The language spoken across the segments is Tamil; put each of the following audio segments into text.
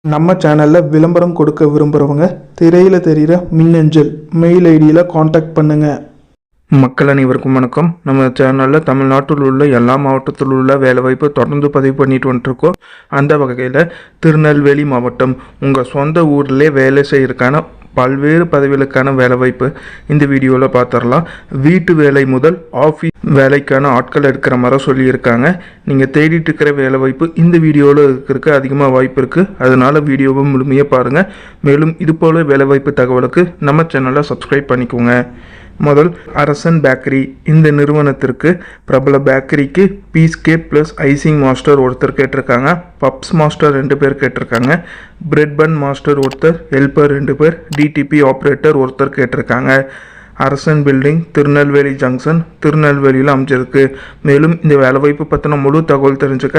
நம்ம சேனலில் விளம்பரம் கொடுக்க விரும்புகிறவங்க திரையில் தெரிகிற மின்னஞ்சல் மெயில் ஐடியில் காண்டாக்ட் பண்ணுங்கள். மக்கள் அனைவருக்கும் வணக்கம். நம்ம சேனலில் தமிழ்நாட்டில் உள்ள எல்லா மாவட்டத்தில் உள்ள வேலைவாய்ப்பு தொடர்ந்து பதிவு பண்ணிட்டு வந்துட்டுருக்கோம். அந்த வகையில் திருநெல்வேலி மாவட்டம் உங்கள் சொந்த ஊர்லேயே வேலை செய்யறதுக்கான பல்வேறு பதவிகளுக்கான வேலைவாய்ப்பு இந்த வீடியோவில் பார்த்துடலாம். வீட்டு வேலை முதல் ஆஃபீஸ் வேலைக்கான ஆட்கள் எடுக்கிற மாதிரி சொல்லியிருக்காங்க. நீங்கள் தேடிட்டு இருக்கிற வேலைவாய்ப்பு இந்த வீடியோவில் இருக்கிறதுக்கு அதிகமாக வாய்ப்பு இருக்குது. அதனால் வீடியோவை முழுமையாக பாருங்கள். மேலும் இது போல் வேலைவாய்ப்பு தகவலுக்கு நம்ம சேனலை சப்ஸ்கிரைப் பண்ணிக்கோங்க. முதல் அரசன் பேக்கரி. இந்த நிறுவனத்திற்கு பிரபல பேக்கரிக்கு piece cake plus icing master ஒருத்தர் கேட்டிருக்காங்க. பப்ஸ் மாஸ்டர் 2 பேர் கேட்டிருக்காங்க. பிரெட் பன் மாஸ்டர் ஒருத்தர், ஹெல்ப்பர் 2 பேர், டிடிபி ஆப்ரேட்டர் ஒருத்தர் கேட்டிருக்காங்க. அரசன் பில்டிங், திருநெல்வேலி ஜங்ஷன், திருநெல்வேலியில் அமைஞ்சிருக்கு. மேலும் இந்த வேலைவாய்ப்பு பற்றின முழு தகவல் தெரிஞ்சுக்க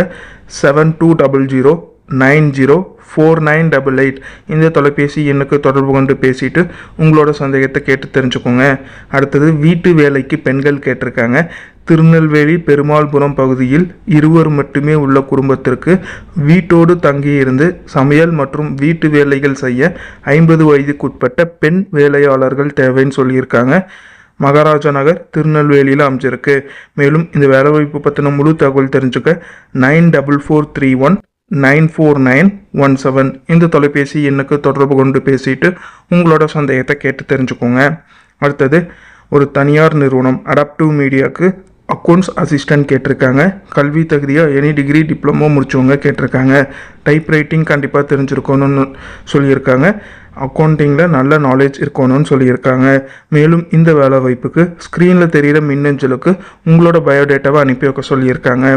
7200904988 இந்த தொலைபேசி எண்ணுக்கு தொடர்பு கொண்டு பேசிட்டு உங்களோட சந்தேகத்தை கேட்டு தெரிஞ்சுக்கோங்க. அடுத்தது வீட்டு வேலைக்கு பெண்கள் கேட்டிருக்காங்க. திருநெல்வேலி பெருமாள்புரம் பகுதியில் 2 மட்டுமே உள்ள குடும்பத்திற்கு வீட்டோடு தங்கியிருந்து சமையல் மற்றும் வீட்டு வேலைகள் செய்ய 50 வயதுக்குட்பட்ட பெண் வேலையாளர்கள் தேவைன்னு சொல்லியிருக்காங்க. மகாராஜா நகர் திருநெல்வேலியில் அமைஞ்சிருக்கு. மேலும் இந்த வேலைவாய்ப்பு பற்றின முழு தகவல் தெரிஞ்சுக்க 9431949917 இந்த தொலைபேசி எண்ணுக்கு தொடர்பு கொண்டு பேசிட்டு உங்களோட சந்தேகத்தை கேட்டு தெரிஞ்சுக்கோங்க. அடுத்தது ஒரு தனியார் நிறுவனம் அடாப்டிவ் மீடியாவுக்கு அக்கௌண்ட்ஸ் அசிஸ்டன்ட் கேட்டிருக்காங்க. கல்வி தகுதியாக எனி டிகிரி டிப்ளமோ முடித்தவங்க கேட்டிருக்காங்க. டைப் ரைட்டிங் கண்டிப்பாக தெரிஞ்சிருக்கணும்னு சொல்லியிருக்காங்க. அக்கௌண்டிங்கில் நல்ல நாலேஜ் இருக்கணும்னு சொல்லியிருக்காங்க. மேலும் இந்த வேலை வாய்ப்புக்கு ஸ்க்ரீனில் தெரிகிற மின்னஞ்சலுக்கு உங்களோட பயோடேட்டாவை அனுப்பி வைக்க சொல்லியிருக்காங்க.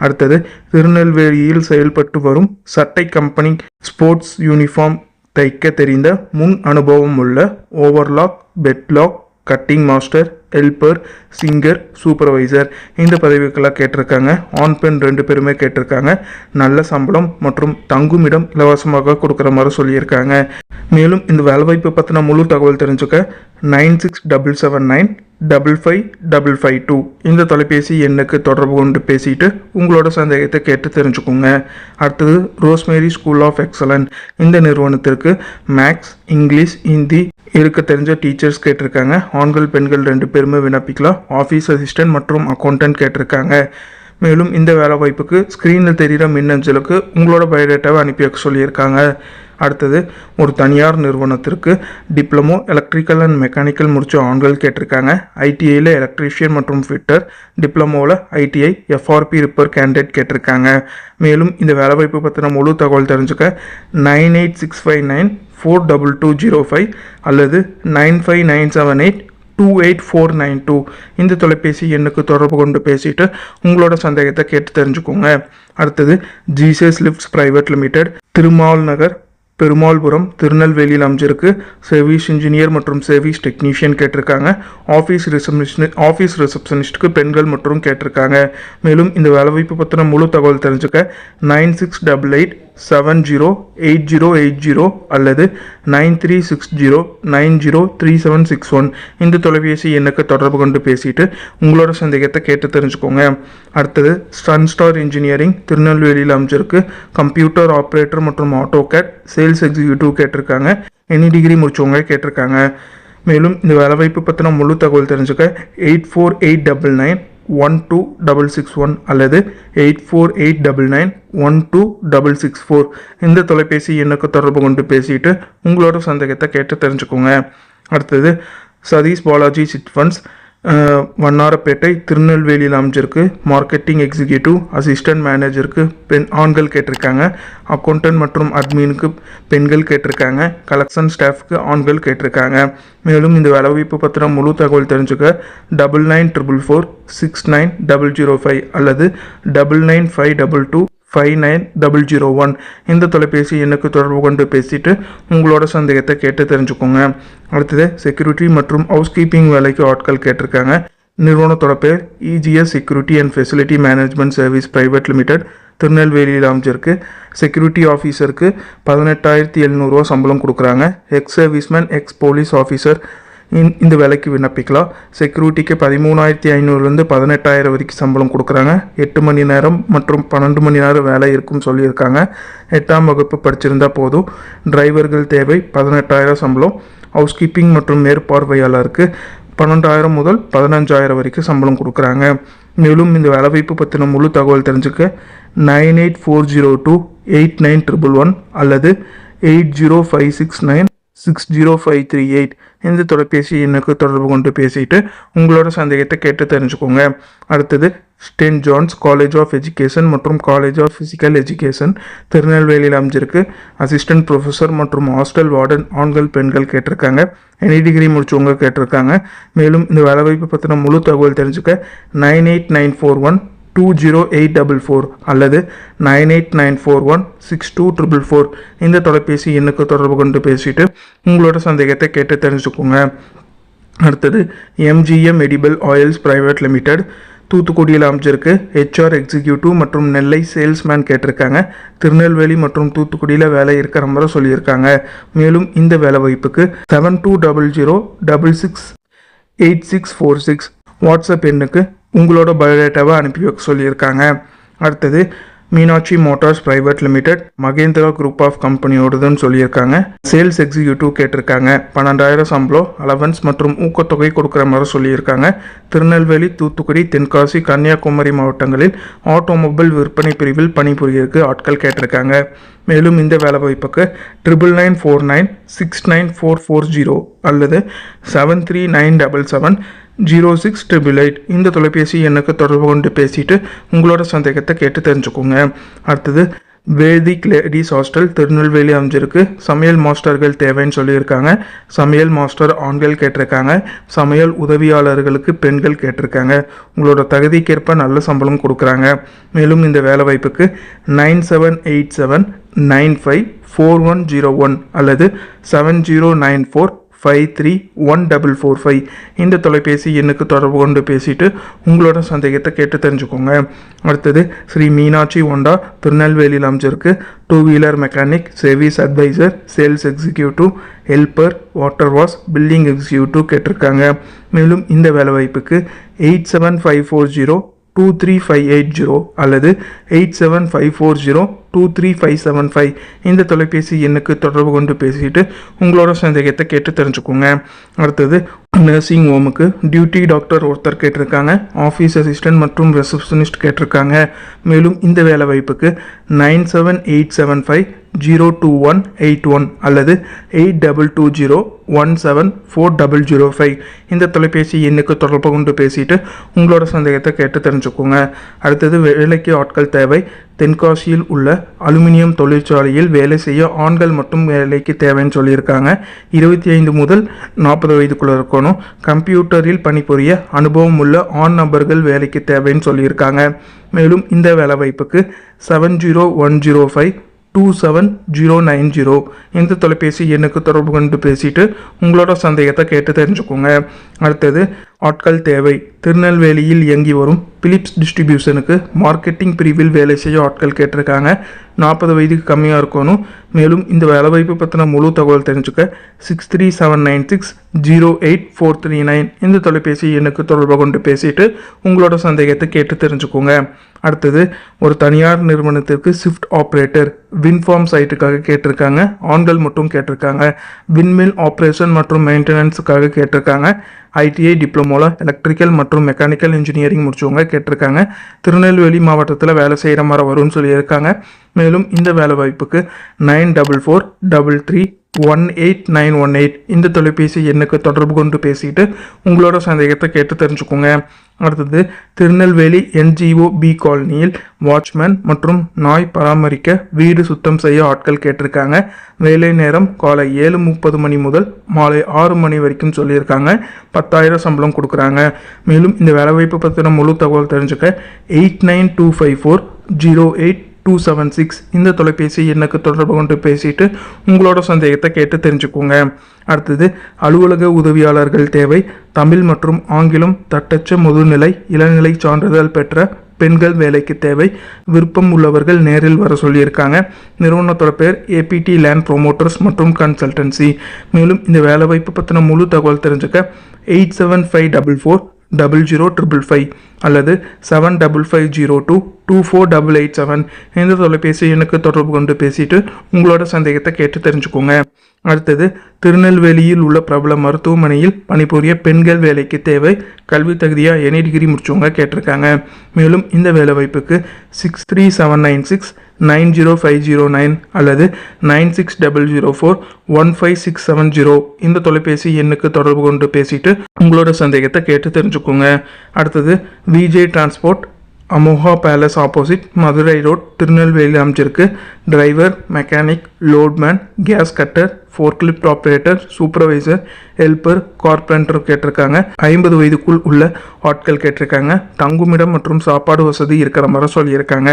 அடுத்தது திருநெல்வேலியில் செயல்பட்டு வரும் சட்டை கம்பெனி ஸ்போர்ட்ஸ் யூனிஃபார்ம் தைக்க தெரிந்த முன் அனுபவம் உள்ள ஓவர்லாக், பெட்லாக், cutting master, helper, singer, supervisor இந்த பதவிக்கெல்லாம் கேட்டிருக்காங்க. ஆண் பெண் 2 பேருமே கேட்டிருக்காங்க. நல்ல சம்பளம் மற்றும் தங்குமிடம் இலவசமாக கொடுக்குற மாதிரி சொல்லியிருக்காங்க. மேலும் இந்த வேலைவாய்ப்பு பற்றின முழு தகவல் தெரிஞ்சுக்க 9677955552 இந்த தொலைபேசி எண்ணுக்கு தொடர்பு கொண்டு பேசிட்டு உங்களோட சந்தேகத்தை கேட்டு தெரிஞ்சுக்கோங்க. அடுத்தது ரோஸ்மேரி ஸ்கூல் ஆஃப் எக்ஸலன்ஸ் இந்த நிறுவனத்திற்கு மேக்ஸ், இங்கிலீஷ், ஹிந்தி இருக்க தெரிஞ்ச டீச்சர்ஸ் கேட்டிருக்காங்க. ஆண்கள் பெண்கள் 2 பேருமே விண்ணப்பிக்கலாம். ஆஃபீஸ் அசிஸ்டன்ட் மற்றும் அக்கௌண்டன்ட் கேட்டிருக்காங்க. மேலும் இந்த வேலை வாய்ப்புக்கு ஸ்க்ரீனில் தெரிகிற மின்னஞ்சலுக்கு உங்களோட பயோடேட்டாவை அனுப்பி வைக்க சொல்லியிருக்காங்க. அடுத்தது ஒரு தனியார் நிறுவனத்திற்கு டிப்ளமோ எலக்ட்ரிக்கல் அண்ட் மெக்கானிக்கல் முடித்த ஆண்கள் கேட்டிருக்காங்க. ஐடிஐயில் எலக்ட்ரீஷியன் மற்றும் ஃபிட்டர், டிப்ளமோவில் ஐடிஐ எஃப்ஆர்பி ரிப்பர் கேண்டிடேட் கேட்டிருக்காங்க. மேலும் இந்த வேலைவாய்ப்பு பற்றின முழு தகவல் தெரிஞ்சுக்க 9865942205 அல்லது 9597828492 இந்த தொலைபேசி எண்ணுக்கு தொடர்பு கொண்டு பேசிட்டு உங்களோட சந்தேகத்தை கேட்டு தெரிஞ்சுக்கோங்க. அடுத்தது Jesus lifts private limited, Thirumal Nagar, Perumalpuram, திருநெல்வேலியில் அமைஞ்சிருக்கு. சர்வீஸ் இன்ஜினியர் மற்றும் சர்வீஸ் டெக்னீஷியன் கேட்டிருக்காங்க. ஆஃபீஸ் ரிசப்ஷனிஸ்ட்டுக்கு பெண்கள் மற்றும் கேட்டிருக்காங்க. மேலும் இந்த வேலைவாய்ப்பு பற்றின முழு தகவல் தெரிஞ்சுக்க 9688708080 அல்லது 9360903761 இந்த தொலைபேசி எண்ணுக்கு தொடர்பு கொண்டு பேசிட்டு உங்களோட சந்தேகத்தை கேட்டு தெரிஞ்சுக்கோங்க. அடுத்தது சன்ஸ்டார் இன்ஜினியரிங் திருநெல்வேலியில் அமைஞ்சிருக்கு. கம்ப்யூட்டர் ஆப்ரேட்டர் மற்றும் ஆட்டோகேட் சேல்ஸ் எக்ஸிக்யூட்டிவ் கேட்டிருக்காங்க. எனி டிகிரி முடிச்சவங்க கேட்டிருக்காங்க. மேலும் இந்த வேலைவாய்ப்பு பற்றின முழு தகவல் தெரிஞ்சுக்க 8489912661 அல்லது 8489912664 இந்த தொலைபேசி எண்ணுக்கு தொடர்பு கொண்டு பேசிட்டு உங்களோட சந்தேகத்தை கேட்டு தெரிஞ்சுக்கோங்க. அடுத்தது சதீஷ் பாலாஜி சிட் ஃபண்ட்ஸ் வண்ணாரப்பேட்டை திருநெல்வேலியில் அமைஞ்சிருக்கு. மார்க்கெட்டிங் எக்ஸிக்யூட்டிவ் அசிஸ்டன்ட் மேனேஜருக்கு ஆண்கள் கேட்டிருக்காங்க. அக்கௌண்டன்ட் மற்றும் அட்மினுக்கு பெண்கள் கேட்டிருக்காங்க. கலெக்ஷன் ஸ்டாஃப்க்கு ஆண்கள் கேட்டிருக்காங்க. மேலும் இந்த வேலைவாய்ப்பு பற்றின முழு தகவல் தெரிஞ்சுக்க 9944469005 அல்லது 9952259001 இந்த தொலைபேசி எண்ணுக்கு தொடர்பு கொண்டு பேசிட்டு உங்களோட சந்தேகத்தை கேட்டு தெரிஞ்சுக்கோங்க. அடுத்தது செக்யூரிட்டி மற்றும் ஹவுஸ் கீப்பிங் வேலைக்கு ஆட்கள் கேட்டிருக்காங்க. நிறுவனத்தோட பேர் EGS security and facility management service private limited, திருநெல்வேலியில் அமைஞ்சிருக்கு. செக்யூரிட்டி ஆஃபீஸருக்கு 18,700 சம்பளம் கொடுக்குறாங்க. X serviceman, X police officer இந்த வேலைக்கு விண்ணப்பிக்கலாம். செக்யூரிட்டிக்கு 13,500லேருந்து 18,000 வரைக்கும் சம்பளம் கொடுக்குறாங்க. 8 மணி நேரம் மற்றும் 12 மணி நேரம் வேலை இருக்குன்னு சொல்லியிருக்காங்க. 8ஆம் வகுப்பு படிச்சிருந்தா போதும். டிரைவர்கள் தேவை. 18,000 சம்பளம். ஹவுஸ் கீப்பிங் மற்றும் மேற்பார்வையாளருக்கு 12,000 முதல் 15,000 வரைக்கும் சம்பளம் கொடுக்குறாங்க. மேலும் இந்த வேலைவாய்ப்பு பற்றின முழு தகவல் தெரிஞ்சுக்க 9840289111 அல்லது 8056960538 இந்த தொலைபேசி எண்ணுக்கு தொடர்பு கொண்டு பேசிட்டு உங்களோட சந்தேகத்தை கேட்டு தெரிஞ்சுக்கோங்க. அடுத்தது saint John's college of education மற்றும் காலேஜ் ஆஃப் ஃபிசிக்கல் எஜுகேஷன் திருநெல்வேலியில் அமைஞ்சிருக்கு. அசிஸ்டன்ட் ப்ரொஃபஸர் மற்றும் ஹாஸ்டல் வார்டன் ஆண்கள் பெண்கள் கேட்டிருக்காங்க. எனி டிகிரி முடிச்சவங்க கேட்டிருக்காங்க. மேலும் இந்த வேலைவாய்ப்பு பற்றின முழு தகவல் தெரிஞ்சுக்க 9894120844 அல்லது 9894162444 இந்த தொலைபேசி எண்ணுக்கு தொடர்பு கொண்டு பேசிட்டு உங்களோட சந்தேகத்தை கேட்டு தெரிஞ்சுக்கோங்க. அடுத்தது MGM edible oils private limited தூத்துக்குடியில் அமைச்சிருக்கு. HR எக்ஸிக்யூட்டிவ் மற்றும் நெல்லை சேல்ஸ்மேன் கேட்டிருக்காங்க. திருநெல்வேலி மற்றும் தூத்துக்குடியில் வேலை இருக்கிற மாதிரி சொல்லியிருக்காங்க. மேலும் இந்த வேலை வாய்ப்புக்கு 7200668646 வாட்ஸ்அப் எண்ணுக்கு உங்களோட பயோடேட்டாவை அனுப்பி வைக்க சொல்லியிருக்காங்க. அடுத்தது Meenakshi motors private limited Mahindra group of கம்பெனியோடதுன்னு சொல்லியிருக்காங்க. சேல்ஸ் எக்ஸிக்யூட்டிவ் கேட்டிருக்காங்க. 12,000 சம்பளம், அலவன்ஸ் மற்றும் ஊக்கத்தொகை கொடுக்குற மாதிரி சொல்லியிருக்காங்க. திருநெல்வேலி, தூத்துக்குடி, தென்காசி, கன்னியாகுமரி மாவட்டங்களில் ஆட்டோமொபைல் விற்பனை பிரிவில் பணிபுரியருக்கு ஆட்கள் கேட்டிருக்காங்க. மேலும் இந்த வேலை வாய்ப்புக்கு 9949969440 அல்லது 739770688 இந்த தொலைபேசி எண்ணுக்கு தொடர்பு கொண்டு பேசிட்டு உங்களோட சந்தேகத்தை கேட்டு தெரிஞ்சுக்கோங்க. அடுத்தது வேதிக் லேடிஸ் ஹாஸ்டல் திருநெல்வேலி அமைஞ்சிருக்கு. சமையல் மாஸ்டர்கள் தேவைன்னு சொல்லியிருக்காங்க. சமையல் மாஸ்டர் ஆண்கள் கேட்டிருக்காங்க. சமையல் உதவியாளர்களுக்கு பெண்கள் கேட்டிருக்காங்க. உங்களோட தகுதிக்கேற்ப நல்ல சம்பளம் கொடுக்குறாங்க. மேலும் இந்த வேலை வாய்ப்புக்கு 9787954101 அல்லது 7094531445 இந்த தொலைபேசி எண்ணுக்கு தொடர்பு கொண்டு பேசிட்டு உங்களோட சந்தேகத்தை கேட்டு தெரிஞ்சுக்கோங்க. அடுத்தது ஸ்ரீ மீனாட்சி ஹோண்டா திருநெல்வேலியில் அமைச்சிருக்கு. 2 wheeler mechanic, service advisor, sales executive, helper, water wash, building executive கேட்டிருக்காங்க. மேலும் இந்த வேலை வாய்ப்புக்கு 8754023580 அல்லது 8754023575 இந்த தொலைபேசி எண்ணுக்கு தொடர்பு கொண்டு பேசிட்டு உங்களோட சந்தேகத்தை கேட்டு தெரிஞ்சுக்கோங்க. அடுத்தது நர்சிங் ஹோமுக்கு டியூட்டி டாக்டர் ஒருத்தர் கேட்டிருக்காங்க. ஆஃபீஸ் அசிஸ்டன்ட் மற்றும் ரிசப்ஷனிஸ்ட் கேட்டிருக்காங்க. மேலும் இந்த வேலை வாய்ப்புக்கு 9787502181 அல்லது 8220174005 இந்த தொலைபேசி எண்ணுக்கு தொடர்பு கொண்டு பேசிட்டு உங்களோட சந்தேகத்தை கேட்டு தெரிஞ்சுக்கோங்க. அடுத்தது வேலைக்கு ஆட்கள் தேவை. தென்காசியில் உள்ள அலுமினியம் தொழிற்சாலையில் வேலை செய்ய ஆண்கள் மட்டும் வேலைக்கு தேவைன்னு சொல்லியிருக்காங்க. 25 முதல் 40 வயதுக்குள்ள இருக்கணும். கம்ப்யூட்டரில் பணிபுரிய அனுபவம் உள்ள ஆண் நபர்கள் வேலைக்கு தேவைன்னு சொல்லியிருக்காங்க. மேலும் இந்த வேலை வாய்ப்புக்கு 701052790 இந்த தொலைபேசி எண்ணுக்கு தொடர்பு கொண்டு பேசிட்டு உங்களோட சந்தேகத்தை கேட்டு தெரிஞ்சுக்கோங்க. அடுத்தது ஆட்கள் தேவை. திருநெல்வேலியில் இயங்கி வரும் பிலிப்ஸ் டிஸ்ட்ரிபியூஷனுக்கு மார்க்கெட்டிங் பிரிவில் வேலை செய்ய ஆட்கள் கேட்டிருக்காங்க. 40 வயதுக்கு கம்மியாக இருக்கணும். மேலும் இந்த வேலைவாய்ப்பு பற்றின முழு தகவல் தெரிஞ்சுக்க 6379608439 இந்த தொலைபேசி எண்ணுக்கு தொடர்பு கொண்டு பேசிட்டு உங்களோட சந்தேகத்தை கேட்டு தெரிஞ்சுக்கோங்க. அடுத்தது ஒரு தனியார் நிறுவனத்திற்கு ஷிஃப்ட் ஆப்ரேட்டர் வின்ஃபார்ம் சைட்டுக்காக கேட்டிருக்காங்க. ஆண்கள் மட்டும் கேட்டிருக்காங்க. விண்மில் ஆப்ரேஷன் மற்றும் மெயின்டெனன்ஸுக்காக கேட்டிருக்காங்க. ITI டிப்ளமோவில் எலக்ட்ரிக்கல் மற்றும் மெக்கானிக்கல் இன்ஜினியரிங் முடிச்சவங்க கேட்டிருக்காங்க. திருநெல்வேலி மாவட்டத்தில் வேலை செய்கிற மாதிரி வரும்னு சொல்லியிருக்காங்க. மேலும் இந்த வேலை வாய்ப்புக்கு 9443318918 இந்த தொலைபேசி எண்ணுக்கு தொடர்பு கொண்டு பேசிட்டு உங்களோட சந்தேகத்தை கேட்டு தெரிஞ்சுக்கோங்க. அடுத்தது திருநெல்வேலி NGO B காலனியில் வாட்ச்மேன் மற்றும் நாய் பராமரிக்க வீடு சுத்தம் செய்ய ஆட்கள் கேட்டிருக்காங்க. வேலை நேரம் காலை 7:30 மணி முதல் மாலை 6 மணி வரைக்கும் சொல்லியிருக்காங்க. 10,000 சம்பளம் கொடுக்குறாங்க. மேலும் இந்த வேலைவாய்ப்பு பற்றின முழு தகவல் தெரிஞ்சுக்க 8925408276 இந்த தொலைபேசி எண்ணுக்கு தொடர்பு கொண்டு பேசிட்டு உங்களோட சந்தேகத்தை கேட்டு தெரிஞ்சுக்கோங்க. அடுத்தது அலுவலக உதவியாளர்கள் தேவை. தமிழ் மற்றும் ஆங்கிலம் தட்டச்ச முதுநிலை இளநிலை சான்றிதழ் பெற்ற பெண்கள் வேலைக்கு தேவை. விருப்பம் உள்ளவர்கள் நேரில் வர சொல்லியிருக்காங்க. நிறுவனத்தோட பேர் ஏபிடி லேண்ட் ப்ரொமோட்டர்ஸ் மற்றும் கன்சல்டன்சி. மேலும் இந்த வேலைவாய்ப்பு பற்றின முழு தகவல் தெரிஞ்சுக்க 8754400055 அல்லது 7550224887 இந்த தொலைபேசி எண்ணுக்கு தொடர்பு கொண்டு பேசிட்டு உங்களோட சந்தேகத்தை கேட்டு தெரிஞ்சுக்கோங்க. அடுத்தது, திருநெல்வேலியில் உள்ள பிரபல மருத்துவமனையில் பணிபுரிய பெண்கள் வேலைக்கு தேவை. கல்வி தகுதியாக எனி டிகிரி முடிச்சவங்க கேட்டிருக்காங்க. மேலும் இந்த வேலைவாய்ப்புக்கு 63796905009 அல்லது 9600415670 இந்த தொலைபேசி எண்ணுக்கு தொடர்பு கொண்டு பேசிட்டு உங்களோட சந்தேகத்தை கேட்டு தெரிஞ்சுக்கோங்க. அடுத்தது, Vijay transport Amoga palace opposite Madurai road Tirunelveli அமைச்சிருக்கு. Driver, mechanic, loadman, gas cutter, forklift operator, supervisor, helper, carpenter கேட்டிருக்காங்க. 50 வயதுக்குள் உள்ள ஆட்கள் கேட்டிருக்காங்க. தங்குமிடம் மற்றும் சாப்பாடு வசதி இருக்கிற மாதிரி சொல்லியிருக்காங்க.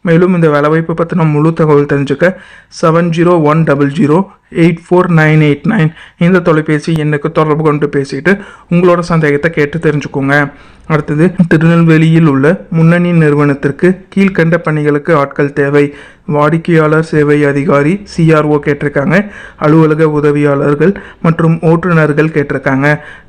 மேலும் இந்த வேலைவாய்ப்பு பற்றின முழு தகவல் தெரிஞ்சுக்க 7010084989 இந்த தொலைபேசி எண்ணுக்கு தொடர்பு கொண்டு பேசிட்டு உங்களோட சந்தேகத்தை கேட்டு தெரிஞ்சுக்கோங்க. அடுத்தது, திருநெல்வேலியில் உள்ள முன்னணி நிறுவனத்திற்கு கீழ்கண்ட பணிகளுக்கு ஆட்கள் தேவை. வாடிக்கையாளர் சேவை அதிகாரி CRO கேட்டிருக்காங்க. அலுவலக உதவியாளர்கள் மற்றும் ஓட்டுநர்கள் கேட்டிருக்காங்க.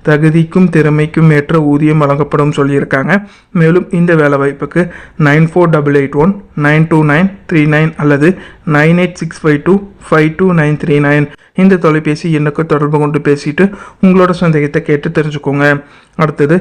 தகுதிக்கும் திறமைக்கும் ஏற்ற ஊதியம் வழங்கப்படும் சொல்லியிருக்காங்க. மேலும் இந்த வேலைவாய்ப்புக்கு 9488192939 அல்லது 9865252939 இந்த தொலைபேசி எண்ணுக்கு தொடர்பு கொண்டு பேசிட்டு உங்களோட சந்தேகத்தை கேட்டு தெரிஞ்சுக்கோங்க. அடுத்தது,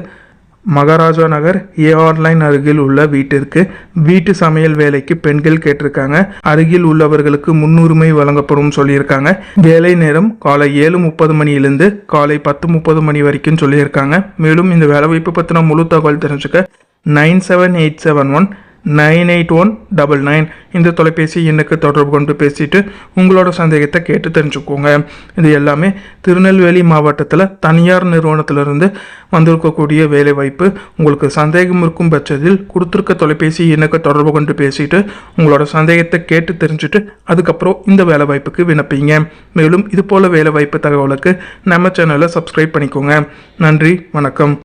மகாராஜா நகர் ஏஆர் லைன் அருகில் உள்ள வீட்டிற்கு வீட்டு சமையல் வேலைக்கு பெண்கள் கேட்டிருக்காங்க. அருகில் உள்ளவர்களுக்கு முன்னுரிமை வழங்கப்படும் சொல்லியிருக்காங்க. வேலை நேரம் காலை 7:30 மணியிலிருந்து காலை 10:30 மணி வரைக்கும் சொல்லியிருக்காங்க. மேலும் இந்த வேலைவாய்ப்பு பற்றின முழு தகவல் தெரிஞ்சுக்க 9787198199 இந்த தொலைபேசி எண்ணுக்கு தொடர்பு கொண்டு பேசிட்டு உங்களோட சந்தேகத்தை கேட்டு தெரிஞ்சுக்கோங்க. இது எல்லாமே திருநெல்வேலி மாவட்டத்தில் தனியார் நிறுவனத்திலிருந்து வந்திருக்கக்கூடிய வேலைவாய்ப்பு. உங்களுக்கு சந்தேகம் இருக்கும் பட்சத்தில் கொடுத்துருக்க தொலைபேசி எண்ணுக்கு தொடர்பு கொண்டு பேசிட்டு உங்களோட சந்தேகத்தை கேட்டு தெரிஞ்சுட்டு அதுக்கப்புறம் இந்த வேலைவாய்ப்புக்கு விண்ணப்பிங்க. மேலும் இது போல வேலைவாய்ப்பு தகவலுக்கு நம்ம சேனலை சப்ஸ்கிரைப் பண்ணிக்கோங்க. நன்றி, வணக்கம்.